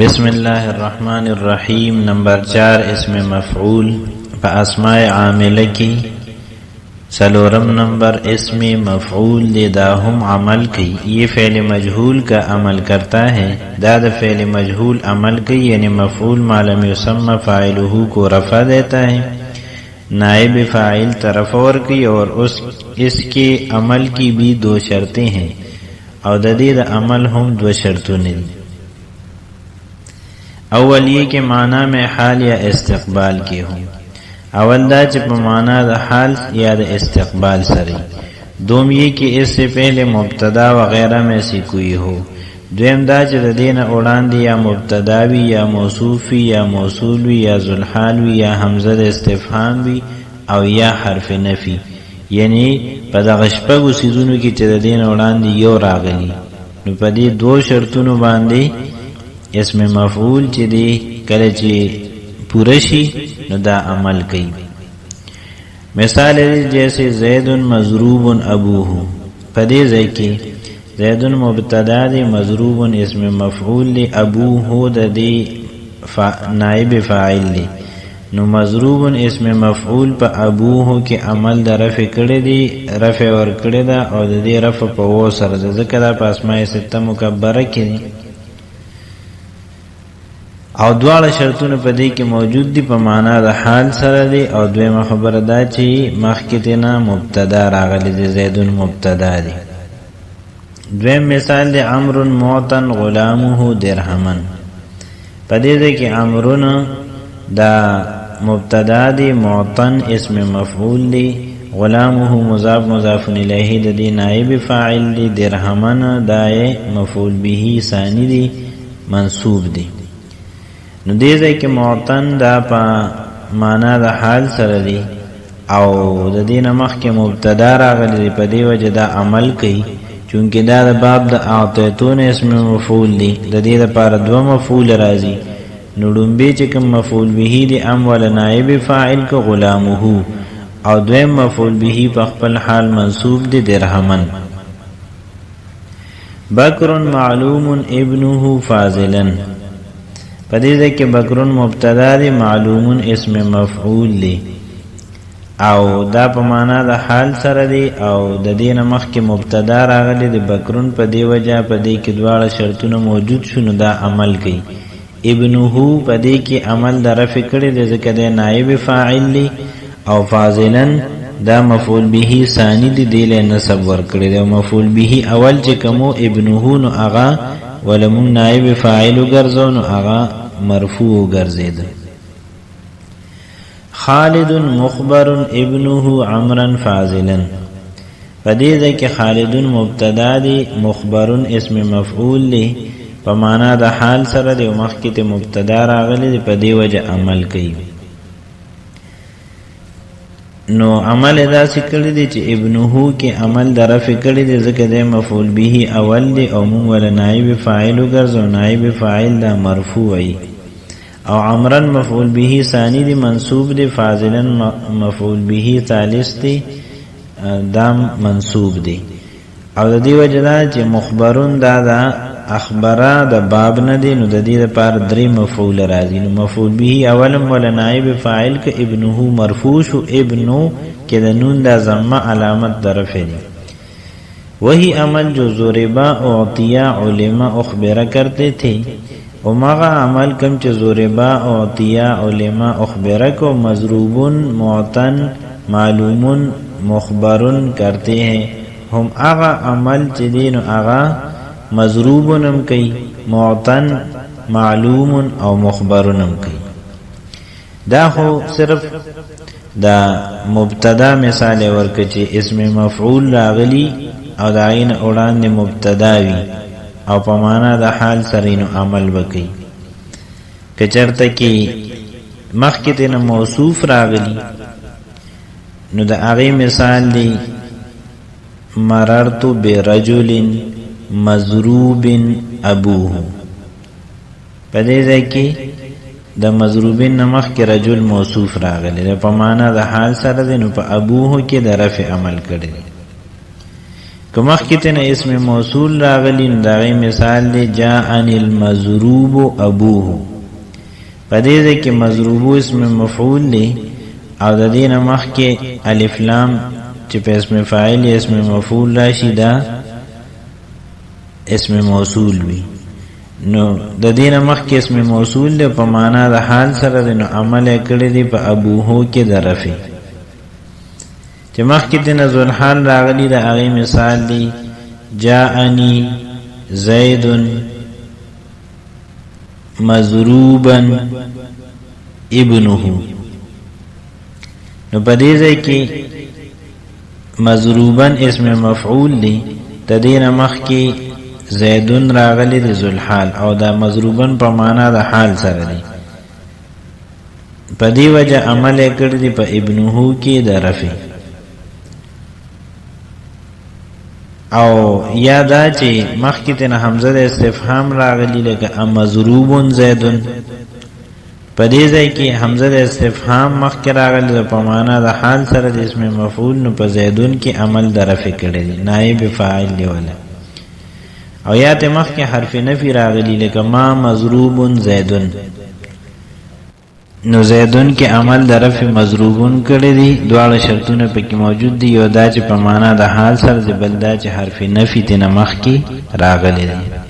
بسم الله الرحمن الرحیم نمبر 4 اسم مفعول په اسماء عامله کی سلورم نمبر اسم مفعول دے دا ہم عمل کی یہ فعل مجہول کا عمل کرتا ہے دا فعل مجہول عمل کی یعنی مفعول ما لم یسمى فاعلہ کو رفع دیتا ہے نائب فاعل طرف اور کی اور اس کے عمل کی بھی دو شرطیں ہیں اور ددید عمل ہم دو شرطوں نے اول یہ کہ معنی میں حال یا استقبال کی ہوں اول دا چې په معنا د حال یا د استقبال سره دوم یہ کہ اس سے پہلے مبتدا وغیرہ میں سے کوئی ہو دویم دا چې د دین وړاندې یا مبتدا وی یا موصوف وی یا موصول وی یا ذوالحال وی یا حمزه د استفهام وی او یا حرف نفی یعنی په دغه شپږو سیزونو کې چې د دین وړاندې یو راغلی نو په دې دو شرطونو باندې اسم مفعول چې دی کله چې پورشی نو دا عمل کئی مثال جیسے زید مضروب ابوہ پدے زیکی زید مبتدا دی مضروب اسم مفعول دی ابوہ دی نائب فاعل دی نو مضروب اسم مفعول پا ابوہ کے عمل دا رفع کردی دی رفع ور کردی دا او دی رفع پا وہ سر ذکر پا اسماء ستہ مکبرہ کی دی او دواړه شرطونه په دې کې موجود دي په معنا د حال سره دي او دویمه خبره دا چې مخکې تینا مبتدا راغلی دی زیدون مبتدا دی دویم مثال دی عمرو معطن غلامه درهمن په دې کې عمرو دا مبتدا دی معطن اسم مفعول دی غلامه مضاف مضاف الیه د دې نائب فاعل دی درهمن دای مفعول به ثانی دی منصوب دی نو دیزه که معطن دا پا مانا دا حال سره دی او د دین مخ که مبتدا راغلی دی پا دی وجه دا عمل کئی چونکه دا دا باب دا اعطیتون اسم مفعول دی دا دی دا پار دو مفعول رازی نو دنبی چکم مفعول بهی دی امول نائب فاعل که غلامهو او دویم مفعول بهی پا خپل حال منصوب دی درهمن بکر معلوم ابنه فاضلا پدیده که بکرون مبتدا دی معلومون اسم مفعول دی او دا پا مانا دا حال سر دی او دا دین مخ که مبتدا راغلی دی بکرون پا دی وجہ پا دی که دوار شرطون موجود شنو دا عمل کی ابنهو پا دی که عمل دا رفع کردی دی ذکر دی نائب فاعل دی او فاضلن دا مفعول بهی ثانی دی دیل نصب ور کردی دی مفعول بهی اول چه کمو ابنهو نو اغا ولمون نائب فاعل گرزو نو اغا مرفوع گرزید خالد مخبر ابنه عمرا فاضلا فدیده که خالد مبتدا دی مخبر اسم مفعول دی پا مانا دا حال سر دی و مخکت مبتدا راغلی دی پا دی وجه عمل کئی نو عمل ادا سکر دی چه ابنهو کی عمل در رفع کردی دی ذکر دی مفعول بیهی اول دی او مون ولا نائب فاعلو گرز و نائب فاعل دا مرفوعی او عمرن مفعول بیهی ثانی دی منصوب دی فاضلن مفعول بیهی ثالث دی دا منصوب دی او دا دی وجدا چه مخبرون دا اخبرا دا باب ندی نو دا دی دا پار دری مفعول رازی نو مفعول بیهی اولم ولا نائب فاعل که ابنهو مرفوع شو ابنو که دا نون دا ضمہ علامت دا رفع دی وہی عمل جو زوربا اعطیا علماء اخبرہ کرتے تھے ومغا عمل کم چه زوربا اعطیا علماء اخبرہ کو مضروبن معطن معلومن مخبرن کرتے ہیں ہم آغا عمل چه دین آغا مضروبنم کئی معطن معلوم او مخبرنم کئی دا خو صرف دا مبتدا مثال ورکچی اسم مفعول راغلی او دا عین اوران دی مبتداوی او پمانا دا حال سرینو عمل بکی کچرتا کی مخکتنا موصوف راغلی نو دا اغی مثال دی مررتو برجل مضروب ابوه پدې ځای کې د مضروبین نمخ کې رجل موصوف راغلی د په معنا د حال سره دی نو په ابوه کې د رفع عمل کړي کمخ کی تینا اسم موصول راغلی داغی مثال دی جاءنی المضروب ابوه پدیده که مضروبو اسم مفعول دی او د دین مخ کې الف لام چې په اسم فاعل اسم مفعول راشي دا اسم موصول وي نو د دین مخ کې اسم موصول دی په معنا د حال سره دی نو عمل کړی دی په ابوه کې درفه چې مخ کې د نزول حال راغلی د هغه مثال دی جاءنی زید مضروبا ابنه نو پدې ځای کې مضروبا اسم مفعول دی تدین مخ کې زیدون راغلی د ذل حال او دا مضروبا په معنا د حال سره دی پدې وجه عمل کړی دی په ابنه کې د رفع او یادا چې مخ کې تن حمزه د استفهام راغلی لکه مضروب زیدون پدې ځای کې حمزه د استفهام مخ کې راغلی په معنا د حال سره د اسم مفعول نو په زیدون کې عمل د رفع کړی دی نائب فاعل دی ولا او یا ته مخ کې حرف نفی راغلی لکه ما مضروب زیدون نو زیدون کې عمل د رفع مضروبون کړی دی دواړه شرطونه پکې موجود دي یو دا چې په معنا د حال سره د بل دا چې حرف نفی تن مخ کې راغلی دی